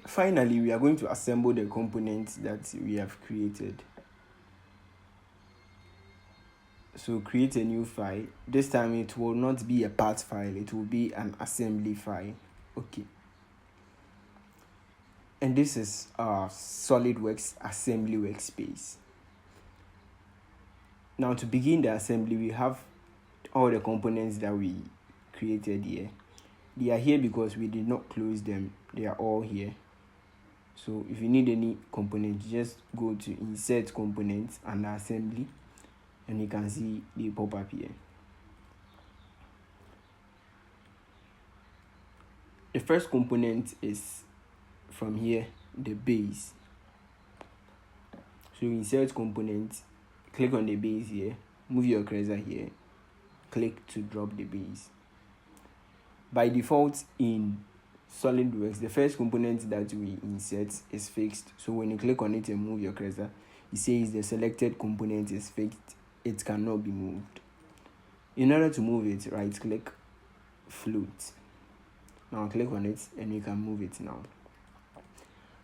Finally, we are going to assemble the components that we have created. So create a new file. This time it will not be a part file, it will be an assembly file. Okay. And this is our SolidWorks assembly workspace. Now to begin the assembly, we have all the components that we created here. They are here because we did not close them. They are all here. So if you need any component, just go to insert components and assembly, and you can see they pop up here. The first component is from here, the base. So insert component, click on the base here, move your cursor here, click to drop the base. By default in SolidWorks, the first component that we insert is fixed. So when you click on it and move your cursor, it says the selected component is fixed. It cannot be moved. In order to move it, right click, float. Now click on it and you can move it now.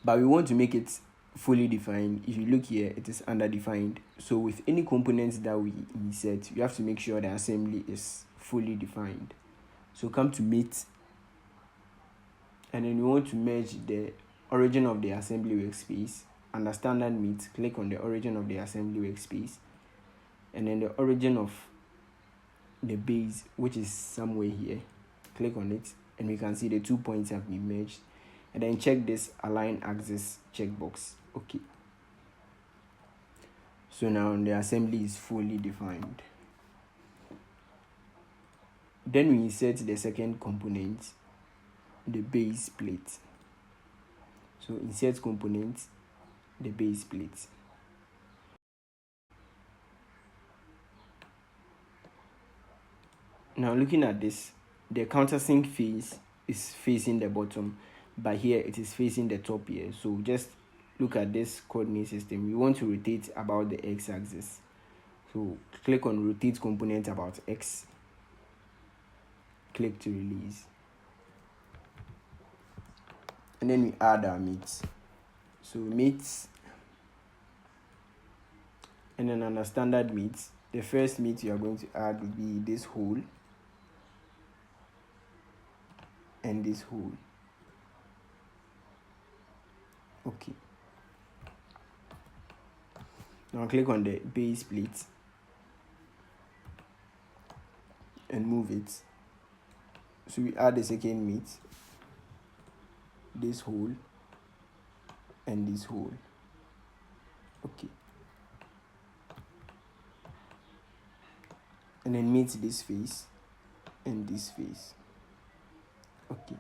But we want to make it fully defined. If you look here, it is underdefined. So with any components that we insert, you have to make sure the assembly is fully defined. So come to meet, and then you want to merge the origin of the assembly workspace. Under standard meet, click on the origin of the assembly workspace, and then the origin of the base, which is somewhere here. Click on it, and we can see the 2 points have been merged. And then check this align axis checkbox. Okay. So now the assembly is fully defined. Then we insert the second component, the base plate. So insert component, the base plate. Now looking at this, the countersink face is facing the bottom, but here it is facing the top here. So just look at this coordinate system. We want to rotate about the x-axis. So click on rotate component about x. Click to release. And then we add our meat. So meat, and then under standard meat, the first meat you are going to add will be this hole and this hole. Okay. Now click on the base plate and move it. So we add the second meat, this hole and this hole. Okay. And then meet this face and this face. Okay.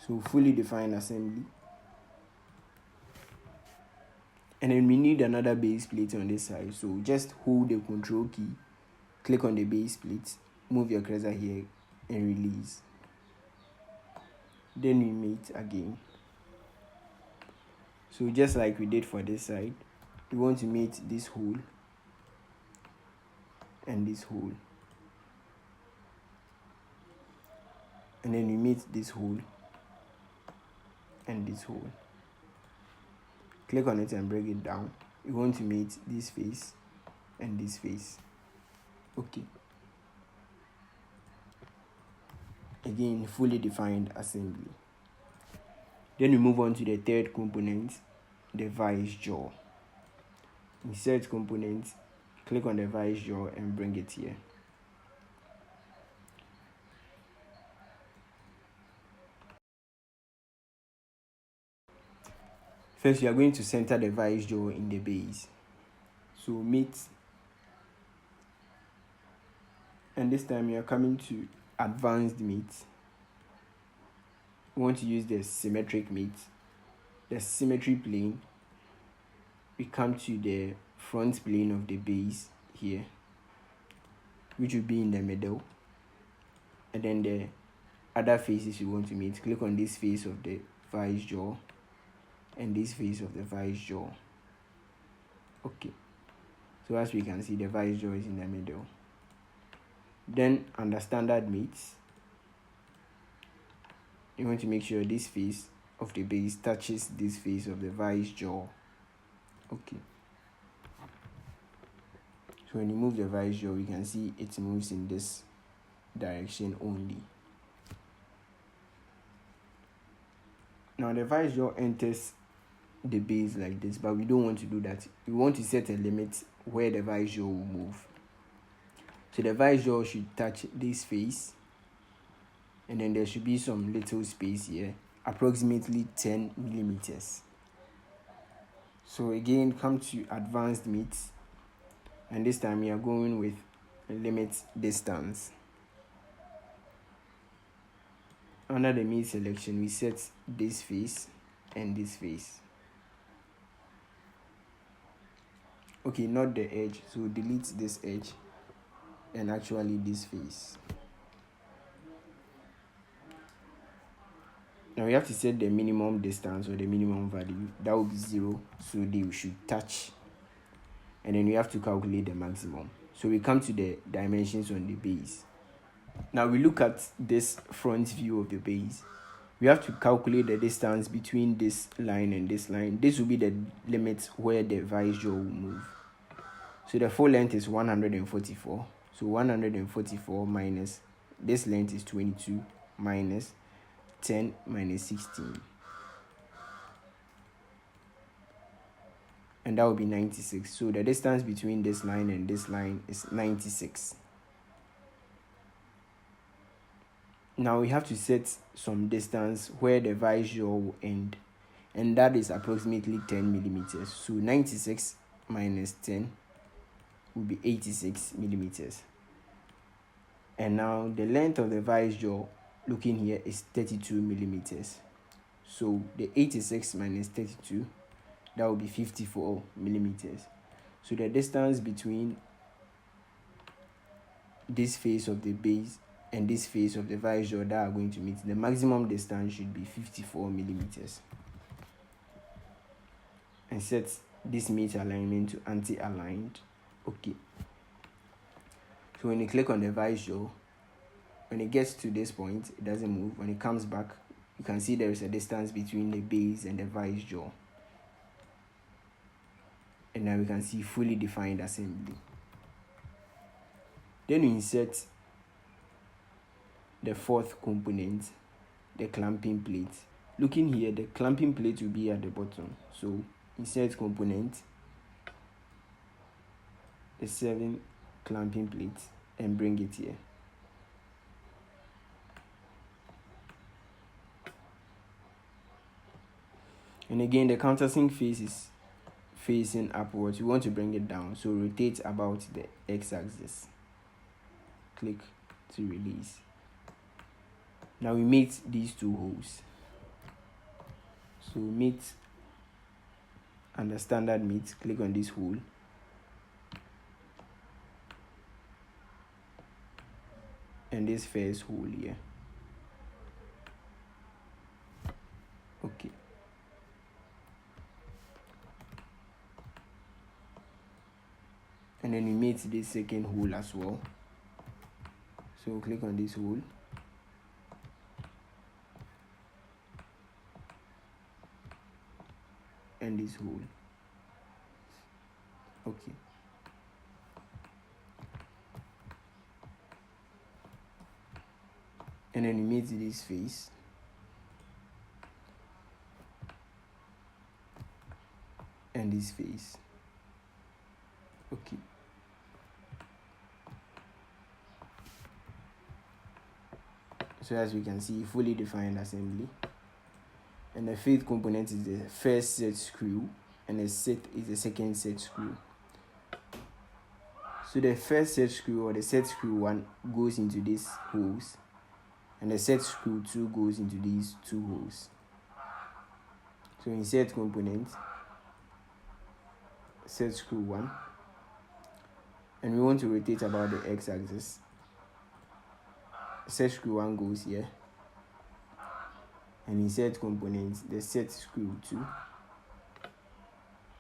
So fully defined assembly. And then we need another base plate on this side. So just hold the control key, click on the base plate, move your cursor here and release. Then we meet again. So just like we did for this side, we want to meet this hole and this hole. And then we meet this hole and this hole. Click on it and break it down. We want to meet this face and this face. Okay. Again, fully defined assembly. Then we move on to the third component, the vice jaw. Insert component, click on the vice jaw and bring it here. First, you are going to center the vice jaw in the base. So meet, and this time you are coming to advanced meet. We want to use the symmetric meet, the symmetry plane. We come to the front plane of the base here, which will be in the middle, and then the other faces you want to meet. Click on this face of the vice jaw and this face of the vice jaw. Okay, so as we can see, the vice jaw is in the middle. Then under standard meets, you want to make sure this face of the base touches this face of the vice jaw. Okay. So when you move the vice jaw, you can see it moves in this direction only. Now the vice jaw enters the base like this, but we don't want to do that. We want to set a limit where the vice jaw will move. So the vice jaw should touch this face, and then there should be some little space here, approximately 10 millimeters. So again, come to advanced meat, and this time we are going with limit distance. Under the meat selection, we set this face and this face. Okay, not the edge, so delete this edge and actually this face. Now we have to set the minimum distance or the minimum value. That will be 0, so they should touch. And then we have to calculate the maximum. So we come to the dimensions on the base. Now we look at this front view of the base. We have to calculate the distance between this line and this line. This will be the limit where the vice jaw will move. So the full length is 144. So 144 minus this length is 22 minus 10 minus 16. And that will be 96. So the distance between this line and this line is 96. Now we have to set some distance where the vice jaw will end, and that is approximately 10 millimeters. So 96 minus 10 will be 86 millimeters. And now the length of the vice jaw looking here is 32 millimeters. So the 86 minus 32, that will be 54 millimeters. So the distance between this face of the base and this face of the vice jaw that are going to meet, the maximum distance should be 54 millimeters. And set this meet alignment to anti-aligned. Okay. So when you click on the vice jaw, when it gets to this point, it doesn't move. When it comes back, you can see there is a distance between the base and the vice jaw. And now we can see fully defined assembly. Then we insert the fourth component, the clamping plate. Looking here, the clamping plate will be at the bottom. So insert component, the 7 clamping plates, and bring it here. And again, the countersink face is facing upwards. We want to bring it down, so rotate about the x-axis. Click to release. Now we mate these two holes. So mate under standard mate, click on this hole. And this first hole here. Okay. And then we mate this second hole as well. So click on this hole. And this hole. Okay. And then we mate this face. And this face. Okay. So as we can see, fully defined assembly. And the fifth component is the first set screw, and the set is the second set screw. So the first set screw, or the set screw 1, goes into these holes, and the set screw 2 goes into these 2 holes. So insert component, set screw 1, and we want to rotate about the x-axis. Set screw 1 goes here, and insert components, the set screw 2,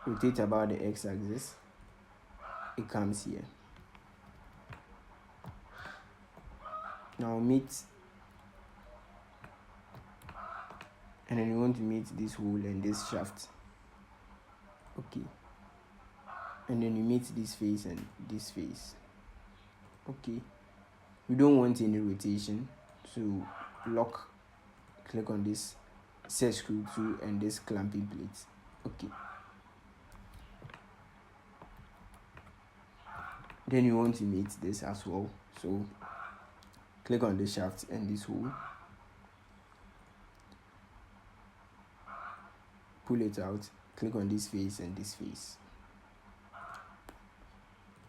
rotate about the x-axis, it comes here. Now meet and then you want to meet this hole and this shaft. Okay, and then you meet this face and this face. Okay, we don't want any rotation, so lock, click on this set screw 2 and this clamping plate. Okay, then you want to meet this as well, so click on this shaft and this hole, pull it out, click on this face and this face,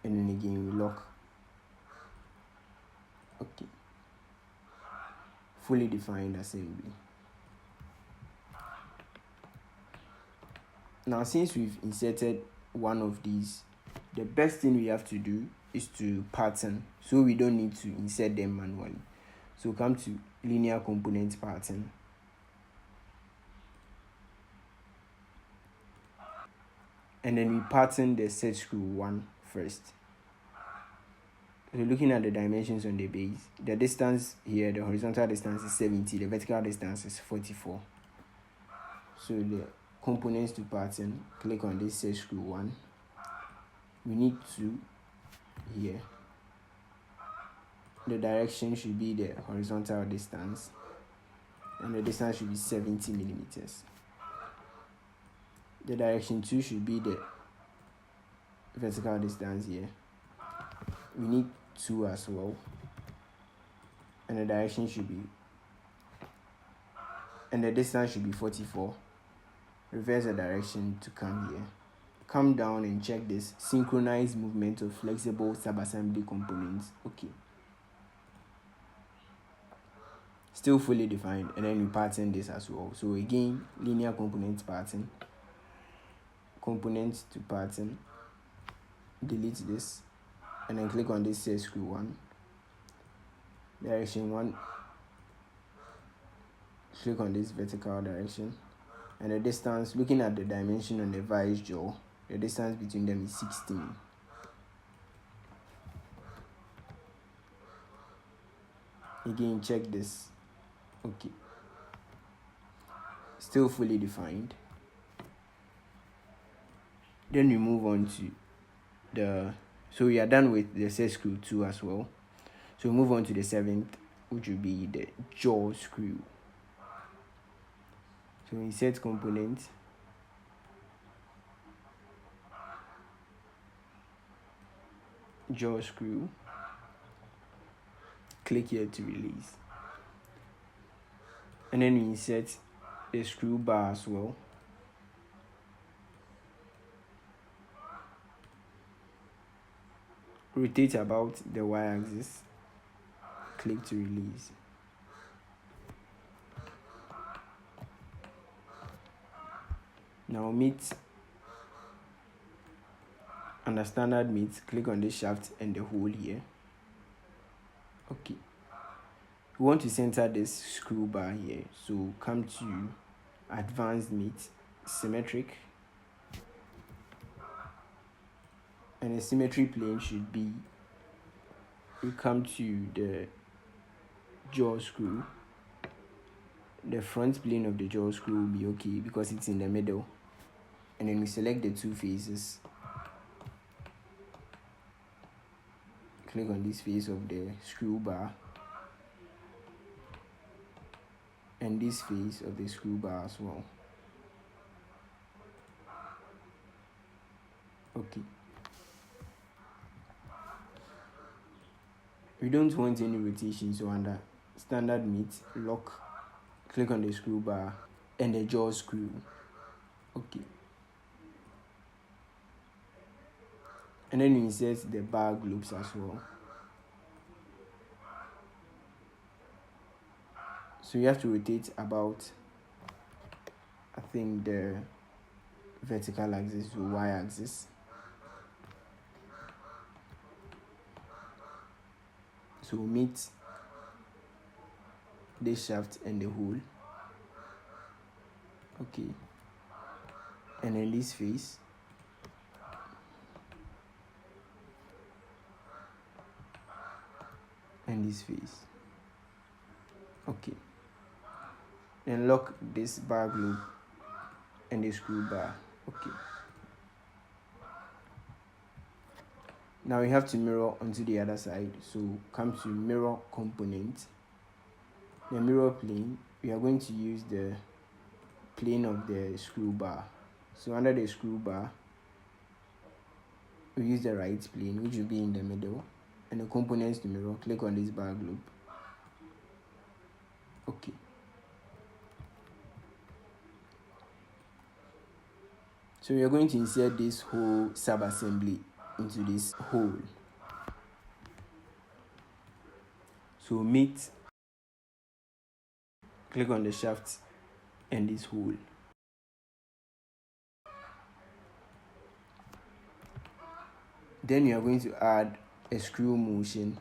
and then again we lock. Okay, fully defined assembly. Now since we've inserted one of these, the best thing we have to do is to pattern, so we don't need to insert them manually. So come to linear component pattern, and then we pattern the set screw 1 first. So looking at the dimensions on the base, the distance here, the horizontal distance is 70, the vertical distance is 44. So the components to pattern, click on this set screw 1. We need 2 here. The direction should be the horizontal distance, and the distance should be 70 millimeters. The direction 2 should be the vertical distance here. We need 2 as well, and the direction should be, and the distance should be 44. Reverse the direction to come here. Come down and check this synchronized movement of flexible subassembly components. Okay, still fully defined, and then we pattern this as well. So again, linear component pattern, components to pattern, delete this, and then click on this set screw 1, direction 1, click on this vertical direction, and the distance, looking at the dimension on the vice jaw, the distance between them is 16. Again, check this. Okay, still fully defined. Then we move on to so we are done with the set screw 2 as well. So we move on to the 7th, which will be the jaw screw. So insert component, jaw screw, click here to release, and then we insert the screw bar as well. Rotate about the y-axis, click to release. Now meet under standard meet, click on the shaft and the hole here. Okay, we want to center this screw bar here, so come to advanced meet, symmetric, and the symmetry plane should be, we come to the jaw screw. The front plane of the jaw screw will be okay because it's in the middle, and then we select the 2 faces, click on this face of the screw bar and this face of the screw bar as well. Okay, we don't want any rotation, so under standard meet, lock, click on the screw bar and the jaw screw. Okay, and then we insert the bar globes as well. So you have to rotate about, I think, the vertical axis to y-axis. So meet this shaft and the hole. Okay, and then this face, and this face. Okay, Then lock this bar globe and the screw bar. Okay. Now we have to mirror onto the other side. So come to mirror component. The mirror plane, we are going to use the plane of the screw bar. So under the screw bar, we use the right plane, which will be in the middle, and the components to mirror. Click on this bar globe. Okay. So we are going to insert this whole sub-assembly into this hole. So meet, click on the shaft and this hole. Then you are going to add a screw motion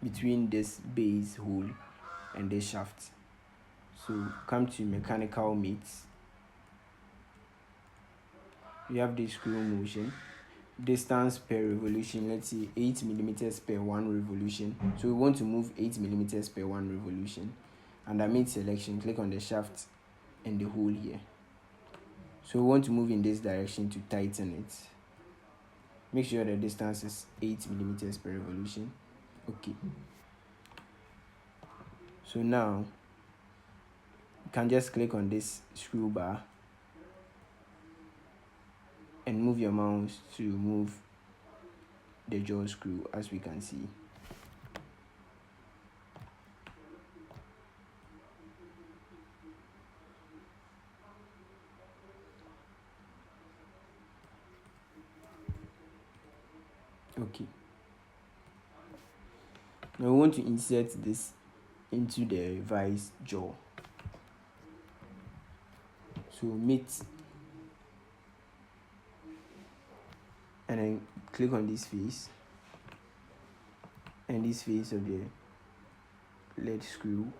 between this base hole and this shaft. So come to mechanical meets. We have the screw motion. Distance per revolution, let's say 8 millimeters per 1 revolution. So we want to move 8 millimeters per 1 revolution. Under mid selection, click on the shaft and the hole here. So we want to move in this direction to tighten it. Make sure the distance is 8 millimeters per revolution. Okay. So now you can just click on this screw bar and move your mouse to move the jaw screw, as we can see. Okay. Now we want to insert this into the vice jaw. So meet, and then click on this face and this face of the lead screw.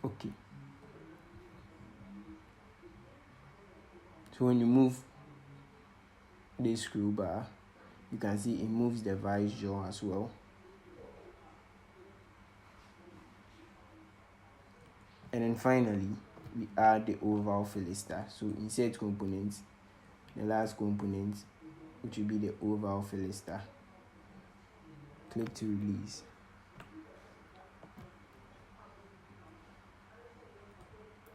Okay. So when you move this screw bar, you can see it moves the vice jaw as well. And then finally, we add the oval fillister. So insert components, the last component, which will be the oval fillister. Click to release.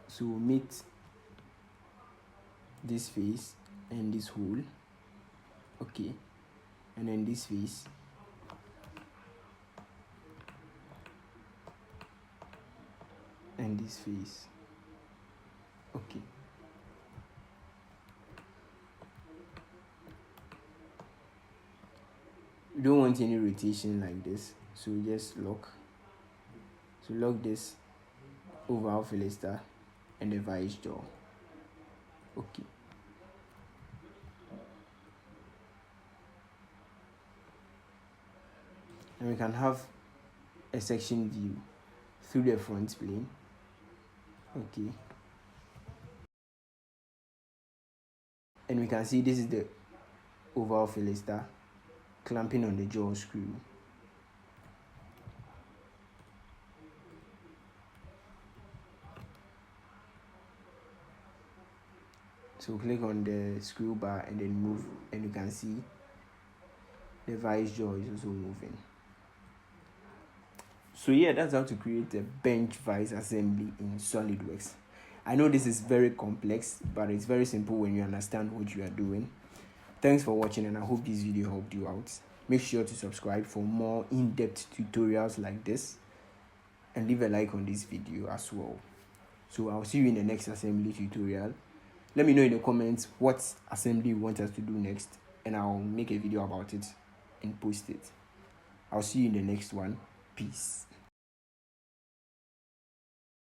So we'll meet this face and this hole. Okay. And then this face. And this face. Okay. We don't want any rotation like this, so we just lock. So lock this oval fillister and the vice jaw. Okay. And we can have a section view through the front plane. Okay. And we can see this is the oval fillister clamping on the jaw screw. So click on the screw bar and then move, and you can see the vice jaw is also moving. So yeah, that's how to create a bench vice assembly in SolidWorks. I know this is very complex, but it's very simple when you understand what you are doing. Thanks for watching, and I hope this video helped you out. Make sure to subscribe for more in-depth tutorials like this, and leave a like on this video as well. So I'll see you in the next assembly tutorial. Let me know in the comments what assembly you want us to do next, and I'll make a video about it and post it. I'll see you in the next one. Peace.